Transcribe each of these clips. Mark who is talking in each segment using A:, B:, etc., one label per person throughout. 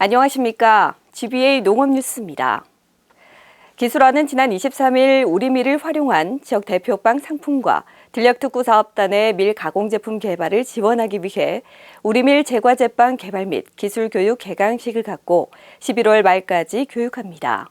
A: 안녕하십니까. GBA 농업뉴스입니다. 기술원은 지난 23일 우리밀을 활용한 지역 대표빵 상품과 들녘특구 사업단의 밀 가공 제품 개발을 지원하기 위해 우리밀 제과제빵 개발 및 기술 교육 개강식을 갖고 11월 말까지 교육합니다.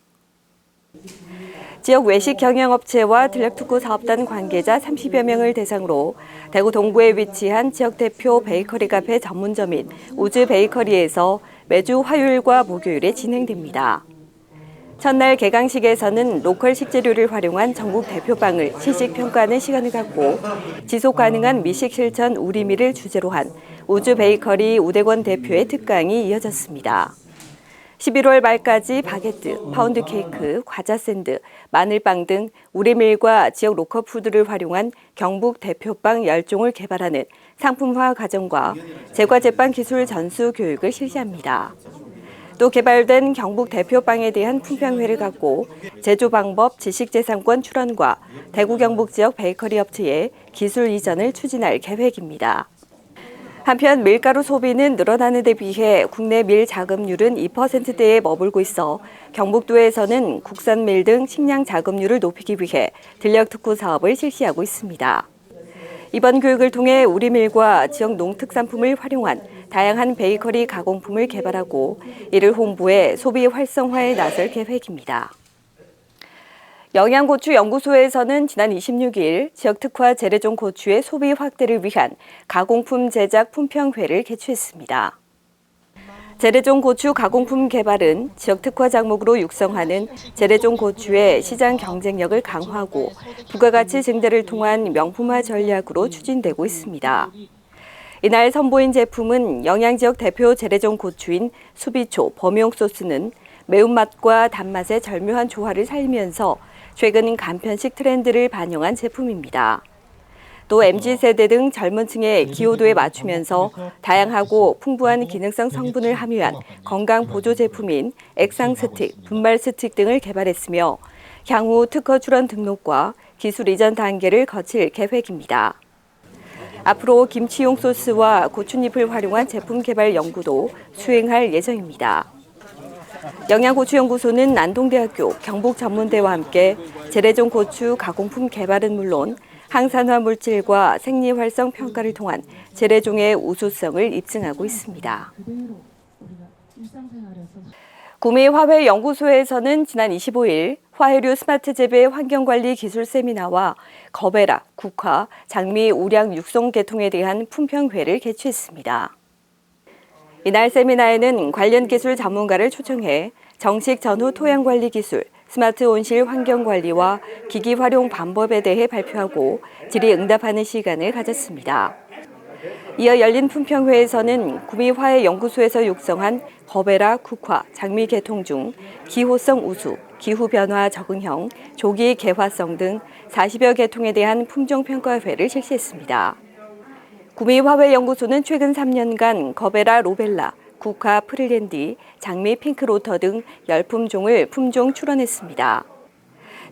A: 지역 외식 경영업체와 들녘특구 사업단 관계자 30여 명을 대상으로 대구 동구에 위치한 지역 대표 베이커리 카페 전문점인 우즈 베이커리에서 매주 화요일과 목요일에 진행됩니다. 첫날 개강식에서는 로컬 식재료를 활용한 전국 대표빵을 실식 평가하는 시간을 갖고 지속 가능한 미식 실천 우리밀을 주제로 한 우즈 베이커리 우대권 대표의 특강이 이어졌습니다. 11월 말까지 바게트, 파운드 케이크, 과자 샌드, 마늘빵 등 우리밀과 지역 로컬 푸드를 활용한 경북 대표빵 10종을 개발하는 상품화 과정과 제과제빵 기술 전수 교육을 실시합니다. 또 개발된 경북 대표빵에 대한 품평회를 갖고 제조 방법, 지식재산권 출원과 대구 경북 지역 베이커리 업체의 기술 이전을 추진할 계획입니다. 한편 밀가루 소비는 늘어나는 데 비해 국내 밀 자급률은 2%대에 머물고 있어 경북도에서는 국산 밀 등 식량 자급률을 높이기 위해 들녘특구 사업을 실시하고 있습니다. 이번 교육을 통해 우리밀과 지역 농특산품을 활용한 다양한 베이커리 가공품을 개발하고 이를 홍보해 소비 활성화에 나설 계획입니다. 영양고추연구소에서는 지난 26일 지역 특화 재래종 고추의 소비 확대를 위한 가공품 제작 품평회를 개최했습니다. 재래종 고추 가공품 개발은 지역 특화 작목으로 육성하는 재래종 고추의 시장 경쟁력을 강화하고 부가가치 증대를 통한 명품화 전략으로 추진되고 있습니다. 이날 선보인 제품은 영양지역 대표 재래종 고추인 수비초 범용 소스는 매운맛과 단맛의 절묘한 조화를 살리면서 최근 간편식 트렌드를 반영한 제품입니다. 또 MZ세대 등 젊은 층의 기호도에 맞추면서 다양하고 풍부한 기능성 성분을 함유한 건강 보조 제품인 액상 스틱, 분말 스틱 등을 개발했으며 향후 특허 출원 등록과 기술 이전 단계를 거칠 계획입니다. 앞으로 김치용 소스와 고추잎을 활용한 제품 개발 연구도 수행할 예정입니다. 영양고추연구소는 안동대학교 경북전문대와 함께 재래종 고추 가공품 개발은 물론 항산화 물질과 생리활성 평가를 통한 재래종의 우수성을 입증하고 있습니다. 구미화훼연구소에서는 지난 25일 화훼류 스마트 재배 환경관리 기술 세미나와 거베라, 국화, 장미 우량 육성 계통에 대한 품평회를 개최했습니다. 이날 세미나에는 관련 기술 전문가를 초청해 정식 전후 토양관리 기술, 스마트 온실 환경관리와 기기 활용 방법에 대해 발표하고 질의응답하는 시간을 가졌습니다. 이어 열린 품평회에서는 구미화훼연구소에서 육성한 거베라, 국화, 장미 계통 중 기호성 우수, 기후변화 적응형, 조기 개화성 등 40여 계통에 대한 품종평가회를 실시했습니다. 구미화훼연구소는 최근 3년간 거베라 로벨라, 국화 프릴랜디, 장미 핑크로터 등 10품종을 품종 출원했습니다.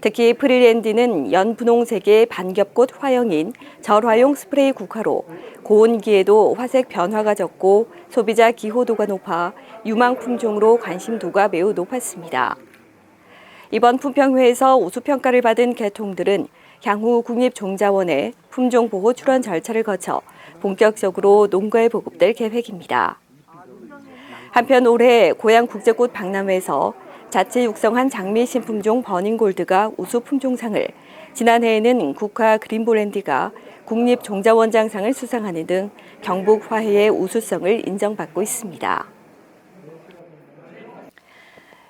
A: 특히 프릴랜디는 연분홍색의 반겹꽃 화형인 절화용 스프레이 국화로 고온기에도 화색 변화가 적고 소비자 기호도가 높아 유망 품종으로 관심도가 매우 높았습니다. 이번 품평회에서 우수평가를 받은 계통들은 향후 국립종자원의 품종보호 출원 절차를 거쳐 본격적으로 농가에 보급될 계획입니다. 한편 올해 고양국제꽃 박람회에서 자체 육성한 장미 신품종 버닝골드가 우수 품종상을, 지난해에는 국화 그린블렌디가 국립종자원장상을 수상하는 등 경북 화훼의 우수성을 인정받고 있습니다.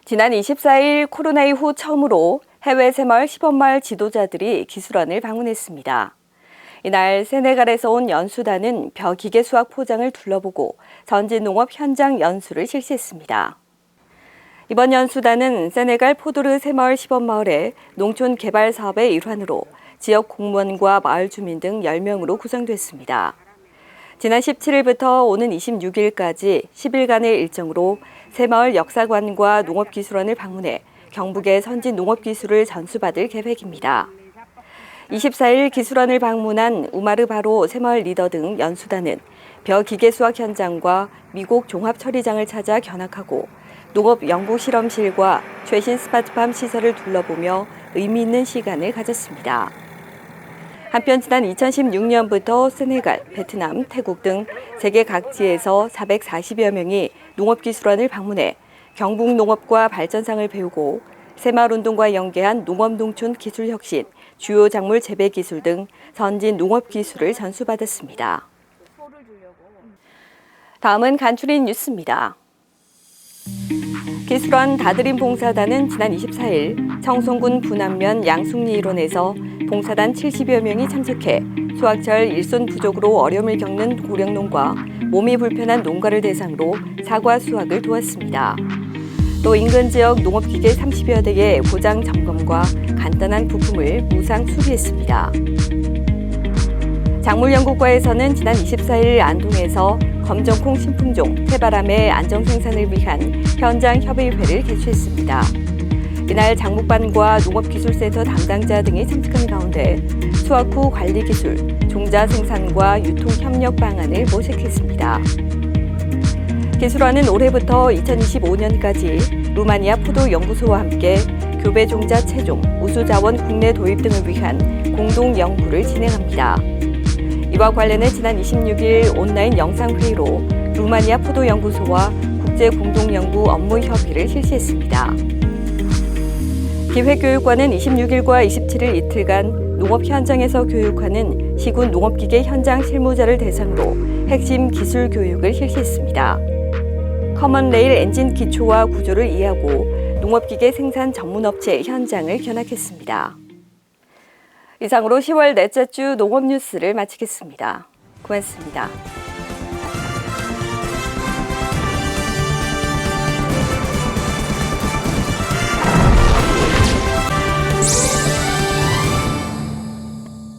A: 지난 24일 코로나 이후 처음으로 해외 새마을 시범마을 지도자들이 기술원을 방문했습니다. 이날 세네갈에서 온 연수단은 벼기계 수확 포장을 둘러보고 전진농업 현장 연수를 실시했습니다. 이번 연수단은 세네갈 포도르 새마을 시범마을의 농촌 개발 사업의 일환으로 지역 공무원과 마을 주민 등 10명으로 구성됐습니다. 지난 17일부터 오는 26일까지 10일간의 일정으로 새마을 역사관과 농업기술원을 방문해 경북의 선진 농업기술을 전수받을 계획입니다. 24일 기술원을 방문한 우마르 바로 새마을 리더 등 연수단은 벼 기계 수확 현장과 미국 종합 처리장을 찾아 견학하고 농업 연구 실험실과 최신 스마트팜 시설을 둘러보며 의미 있는 시간을 가졌습니다. 한편 지난 2016년부터 세네갈, 베트남, 태국 등 세계 각지에서 440여 명이 농업기술원을 방문해 경북 농업과 발전상을 배우고 새마을운동과 연계한 농업농촌 기술혁신, 주요 작물 재배 기술 등 선진 농업기술을 전수받았습니다. 다음은 간추린 뉴스입니다. 기술원 다드림 봉사단은 지난 24일 청송군 분안면 양숙리 일원에서 봉사단 70여 명이 참석해 수확철 일손 부족으로 어려움을 겪는 고령농과 몸이 불편한 농가를 대상으로 사과 수확을 도왔습니다. 또 인근 지역 농업기계 30여 대의 고장 점검과 간단한 부품을 무상 수리했습니다. 작물연구과에서는 지난 24일 안동에서 검정콩 신품종 태바람의 안정 생산을 위한 현장 협의회를 개최했습니다. 이날 장목반과 농업기술센터 담당자 등이 참석한 가운데 수확 후 관리 기술, 종자 생산과 유통 협력 방안을 모색했습니다. 기술원은 올해부터 2025년까지 루마니아 포도 연구소와 함께 교배 종자 채종, 우수 자원 국내 도입 등을 위한 공동 연구를 진행합니다. 이와 관련해 지난 26일 온라인 영상회의로 루마니아 포도 연구소와 국제 공동 연구 업무 협의를 실시했습니다. 기획교육과는 26일과 27일 이틀간 농업 현장에서 교육하는 시군 농업기계 현장 실무자를 대상으로 핵심 기술 교육을 실시했습니다. 커먼 레일 엔진 기초와 구조를 이해하고 농업기계 생산 전문업체 현장을 견학했습니다. 이상으로 10월 넷째 주 농업 뉴스를 마치겠습니다. 고맙습니다.